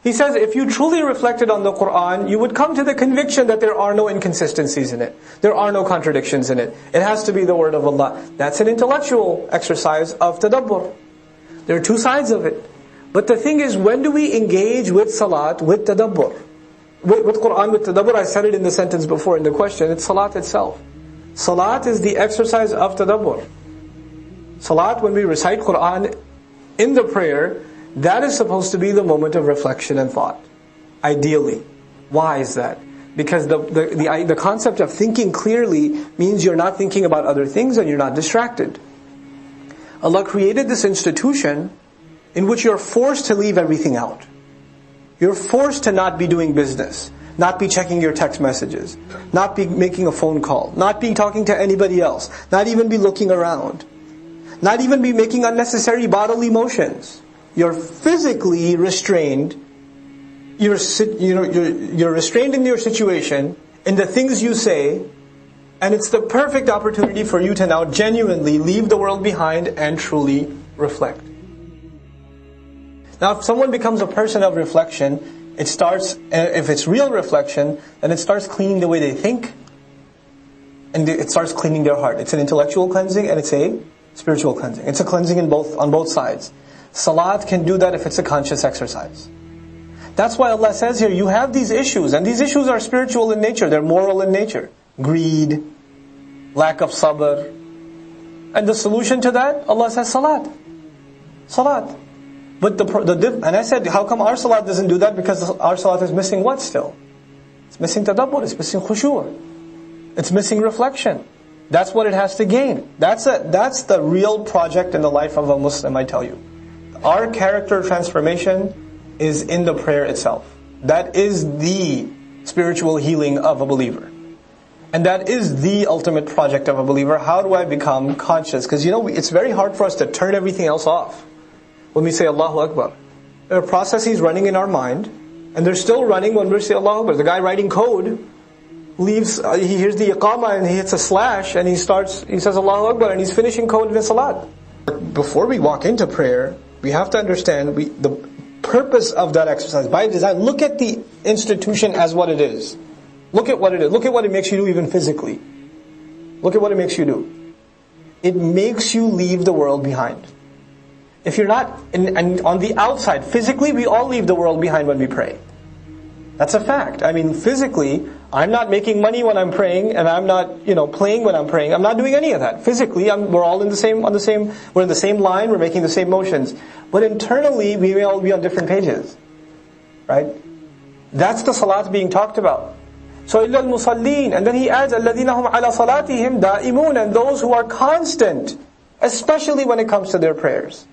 He says, if you truly reflected on the Qur'an, you would come to the conviction that there are no inconsistencies in it. There are no contradictions in it. It has to be the word of Allah. That's an intellectual exercise of tadabbur. There are two sides of it. But the thing is, when do we engage with salat, with tadabbur? With Qur'an, with tadabbur, I said it in the sentence before in the question, it's salat itself. Salat is the exercise of tadabbur. Salat, when we recite Qur'an in the prayer, that is supposed to be the moment of reflection and thought. Ideally. Why is that? Because the concept of thinking clearly means you're not thinking about other things and you're not distracted. Allah created this institution in which you're forced to leave everything out. You're forced to not be doing business, not be checking your text messages, not be making a phone call, not be talking to anybody else, not even be looking around, not even be making unnecessary bodily motions. You're physically restrained. You're restrained in your situation, in the things you say, and it's the perfect opportunity for you to now genuinely leave the world behind and truly reflect. Now, if someone becomes a person of reflection, it starts, if it's real reflection, then it starts cleaning the way they think, and it starts cleaning their heart. It's an intellectual cleansing and it's a spiritual cleansing. It's a cleansing on both sides. Salat can do that if it's a conscious exercise. That's why Allah says here, you have these issues, and these issues are spiritual in nature, they're moral in nature. Greed, lack of sabr. And the solution to that, Allah says salat. Salat. But and I said, how come our salat doesn't do that? Because our salat is missing what still? It's missing tadabbur, it's missing khushu'. It's missing reflection. That's what it has to gain. That's the real project in the life of a Muslim, I tell you. Our character transformation is in the prayer itself. That is the spiritual healing of a believer. And that is the ultimate project of a believer. How do I become conscious? Because it's very hard for us to turn everything else off. When we say Allahu Akbar, there are processes running in our mind, and they're still running when we say Allahu Akbar. The guy writing code leaves, he hears the iqamah and he hits a slash and he says Allahu Akbar and he's finishing code in the salat. Before we walk into prayer, we have to understand the purpose of that exercise. By design, look at the institution as what it is. Look at what it is. Look at what it makes you do even physically. Look at what it makes you do. It makes you leave the world behind. If you're not, and on the outside, physically we all leave the world behind when we pray. That's a fact. I mean, physically, I'm not making money when I'm praying, and I'm not, playing when I'm praying. I'm not doing any of that. Physically, we're all we're in the same line, we're making the same motions. But internally, we may all be on different pages. Right? That's the salat being talked about. So, إِلَّا الْمُصَلِّينَ, and then he adds, الَّذِينَ هُمْ عَلَى صَلَاتِهِمْ دَائِمُونَ, and those who are constant, especially when it comes to their prayers.